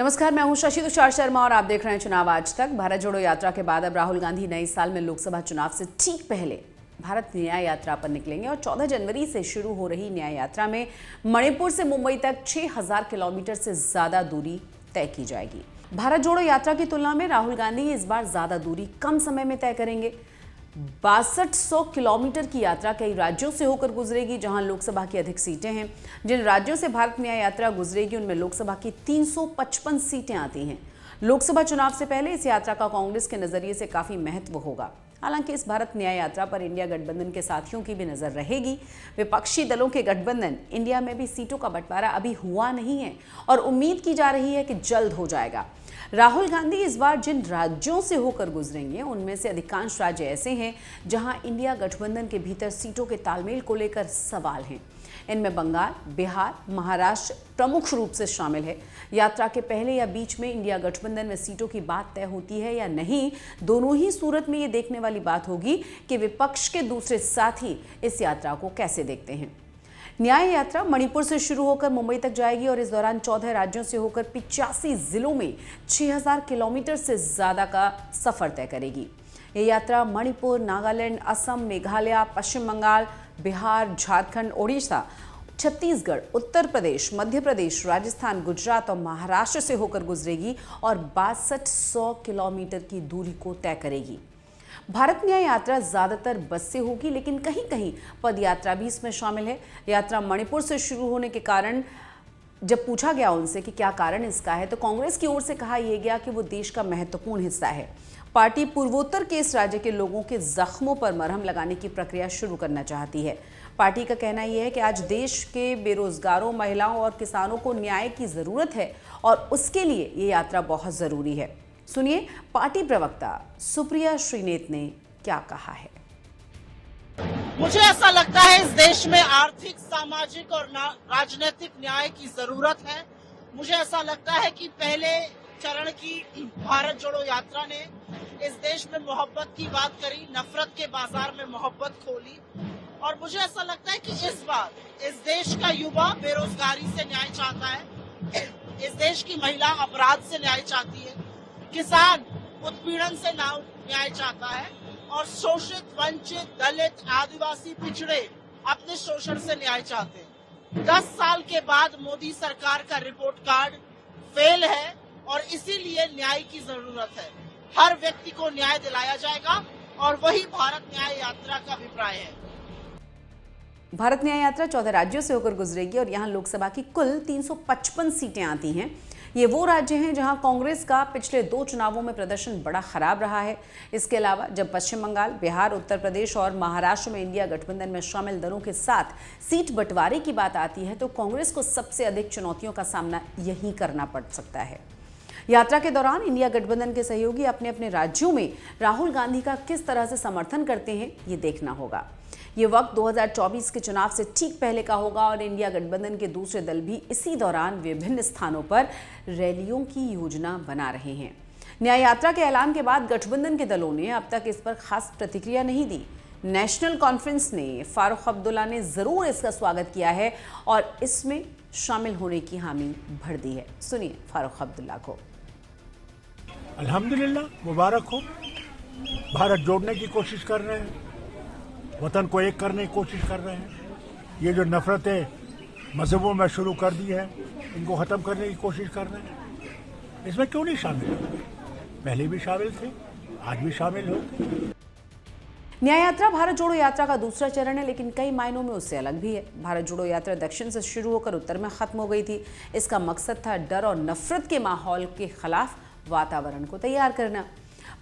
नमस्कार, मैं हूं शशि तुषार शर्मा और आप देख रहे हैं चुनाव आज तक। भारत जोड़ो यात्रा के बाद अब राहुल गांधी नए साल में लोकसभा चुनाव से ठीक पहले भारत न्याय यात्रा पर निकलेंगे और 14 जनवरी से शुरू हो रही न्याय यात्रा में मणिपुर से मुंबई तक 6000 किलोमीटर से ज्यादा दूरी तय की जाएगी। भारत जोड़ो यात्रा की तुलना में राहुल गांधी इस बार ज्यादा दूरी कम समय में तय करेंगे। 6200 किलोमीटर की यात्रा कई राज्यों से होकर गुजरेगी, जहां लोकसभा की अधिक सीटें हैं। जिन राज्यों से भारत न्याय यात्रा गुजरेगी उनमें लोकसभा की 355 सीटें आती हैं। लोकसभा चुनाव से पहले इस यात्रा का कांग्रेस के नजरिए से काफी महत्व होगा। हालांकि इस भारत न्याय यात्रा पर इंडिया गठबंधन के साथियों की भी नजर रहेगी। विपक्षी दलों के गठबंधन इंडिया में भी सीटों का बंटवारा अभी हुआ नहीं है और उम्मीद की जा रही है कि जल्द हो जाएगा। राहुल गांधी इस बार जिन राज्यों से होकर गुजरेंगे उनमें से अधिकांश राज्य ऐसे हैं जहां इंडिया गठबंधन के भीतर सीटों के तालमेल को लेकर सवाल हैं। इनमें बंगाल, बिहार, महाराष्ट्र प्रमुख रूप से शामिल है। यात्रा के पहले या बीच में इंडिया गठबंधन में सीटों की बात तय होती है या नहीं, दोनों ही सूरत में ये देखने वाली बात होगी कि विपक्ष के दूसरे साथी इस यात्रा को कैसे देखते हैं। न्याय यात्रा मणिपुर से शुरू होकर मुंबई तक जाएगी और इस दौरान 14 राज्यों से होकर 85 जिलों में 6000 किलोमीटर से ज्यादा का सफर तय करेगी। ये यात्रा मणिपुर, नागालैंड, असम, मेघालय, पश्चिम बंगाल, बिहार, झारखंड, ओडिशा, छत्तीसगढ़, उत्तर प्रदेश, मध्य प्रदेश, राजस्थान, गुजरात और महाराष्ट्र से होकर गुजरेगी और 6200 किलोमीटर की दूरी को तय करेगी। भारत न्याय यात्रा ज्यादातर बस से होगी, लेकिन कहीं कहीं पद यात्रा भी इसमें शामिल है। यात्रा मणिपुर से शुरू होने के कारण जब पूछा गया उनसे कि क्या कारण इसका है, तो कांग्रेस की ओर से कहा यह गया कि वो देश का महत्वपूर्ण हिस्सा है। पार्टी पूर्वोत्तर के इस राज्य के लोगों के जख्मों पर मरहम लगाने की प्रक्रिया शुरू करना चाहती है। पार्टी का कहना यह है कि आज देश के बेरोजगारों, महिलाओं और किसानों को न्याय की जरूरत है और उसके लिए ये यात्रा बहुत जरूरी है। सुनिए पार्टी प्रवक्ता सुप्रिया श्रीनेत ने क्या कहा है। मुझे ऐसा लगता है इस देश में आर्थिक, सामाजिक और राजनीतिक न्याय की जरूरत है। मुझे ऐसा लगता है कि पहले चरण की भारत जोड़ो यात्रा ने इस देश में मोहब्बत की बात करी, नफरत के बाजार में मोहब्बत खोली। और मुझे ऐसा लगता है कि इस बार इस देश का युवा बेरोजगारी से न्याय चाहता है, इस देश की महिला अपराध से न्याय चाहती है, किसान उत्पीड़न से न्याय चाहता है और शोषित, वंचित, दलित, आदिवासी, पिछड़े अपने शोषण से न्याय चाहते हैं। 10 साल के बाद मोदी सरकार का रिपोर्ट कार्ड फेल है और इसीलिए न्याय की जरूरत है। हर व्यक्ति को न्याय दिलाया जाएगा और वही भारत न्याय यात्रा का अभिप्राय है। भारत न्याय यात्रा 14 राज्यों से होकर गुजरेगी और यहां लोकसभा की कुल 355 सीटें आती हैं। ये वो राज्य हैं जहां कांग्रेस का पिछले 2 चुनावों में प्रदर्शन बड़ा खराब रहा है। इसके अलावा जब पश्चिम बंगाल, बिहार, उत्तर प्रदेश और महाराष्ट्र में इंडिया गठबंधन में शामिल दलों के साथ सीट बंटवारे की बात आती है तो कांग्रेस को सबसे अधिक चुनौतियों का सामना यही करना पड़ सकता है। यात्रा के दौरान इंडिया गठबंधन के सहयोगी अपने अपने राज्यों में राहुल गांधी का किस तरह से समर्थन करते हैं, ये देखना होगा। ये वक्त 2024 के चुनाव से ठीक पहले का होगा और इंडिया गठबंधन के दूसरे दल भी इसी दौरान विभिन्न स्थानों पर रैलियों की योजना बना रहे हैं। न्याय यात्रा के ऐलान के बाद गठबंधन के दलों ने अब तक इस पर खास प्रतिक्रिया नहीं दी। नेशनल कॉन्फ्रेंस ने फारूक अब्दुल्ला ने जरूर इसका स्वागत किया है और इसमें शामिल होने की हामी भर दी है। सुनिए फारूक अब्दुल्ला को। अल्हम्दुलिल्लाह, मुबारक हो। भारत जोड़ने की कोशिश कर रहे हैं, वतन को एक करने की कोशिश कर रहे हैं। ये जो नफरतें मजहबों में शुरू कर दी है, इनको ख़त्म करने की कोशिश कर रहे हैं। इसमें क्यों नहीं शामिल? पहले भी शामिल थे, आज भी शामिल हो। न्याय यात्रा भारत जोड़ो यात्रा का दूसरा चरण है, लेकिन कई मायनों में उससे अलग भी है। भारत जोड़ो यात्रा दक्षिण से शुरू होकर उत्तर में खत्म हो गई थी। इसका मकसद था डर और नफरत के माहौल के खिलाफ वातावरण को तैयार करना।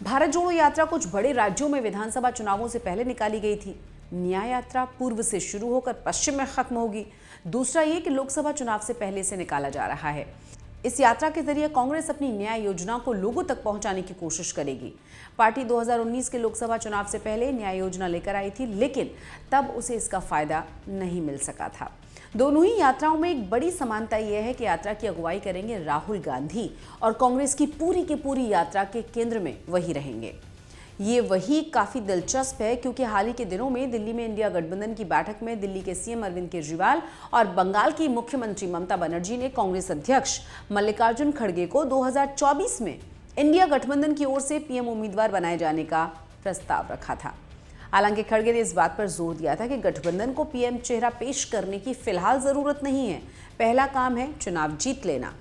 भारत जोड़ो यात्रा कुछ बड़े राज्यों में विधानसभा चुनावों से पहले निकाली गई थी। न्याय यात्रा पूर्व से शुरू होकर पश्चिम में खत्म होगी। दूसरा ये कि लोकसभा चुनाव से पहले से निकाला जा रहा है। इस यात्रा के जरिए कांग्रेस अपनी न्याय योजना को लोगों तक पहुंचाने की कोशिश करेगी। पार्टी 2019 के लोकसभा चुनाव से पहले न्याय योजना लेकर आई थी, लेकिन तब उसे इसका फायदा नहीं मिल सका था। दोनों ही यात्राओं में एक बड़ी समानता यह है कि यात्रा की अगुवाई करेंगे राहुल गांधी और कांग्रेस की पूरी यात्रा के केंद्र में वही रहेंगे। ये वही काफ़ी दिलचस्प है क्योंकि हाल ही के दिनों में दिल्ली में इंडिया गठबंधन की बैठक में दिल्ली के सीएम अरविंद केजरीवाल और बंगाल की मुख्यमंत्री ममता बनर्जी ने कांग्रेस अध्यक्ष मल्लिकार्जुन खड़गे को 2024 में इंडिया गठबंधन की ओर से पीएम उम्मीदवार बनाए जाने का प्रस्ताव रखा था। हालांकि खड़गे ने इस बात पर जोर दिया था कि गठबंधन को पीएम चेहरा पेश करने की फिलहाल जरूरत नहीं है, पहला काम है चुनाव जीत लेना।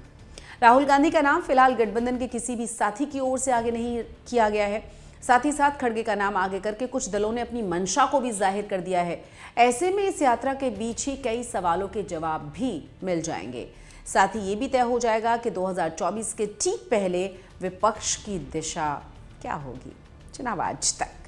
राहुल गांधी का नाम फिलहाल गठबंधन के किसी भी साथी की ओर से आगे नहीं किया गया है। साथ ही साथ खड़गे का नाम आगे करके कुछ दलों ने अपनी मंशा को भी जाहिर कर दिया है। ऐसे में इस यात्रा के बीच ही कई सवालों के जवाब भी मिल जाएंगे। साथ ही ये भी तय हो जाएगा कि 2024 के ठीक पहले विपक्ष की दिशा क्या होगी। चुनाव आज तक।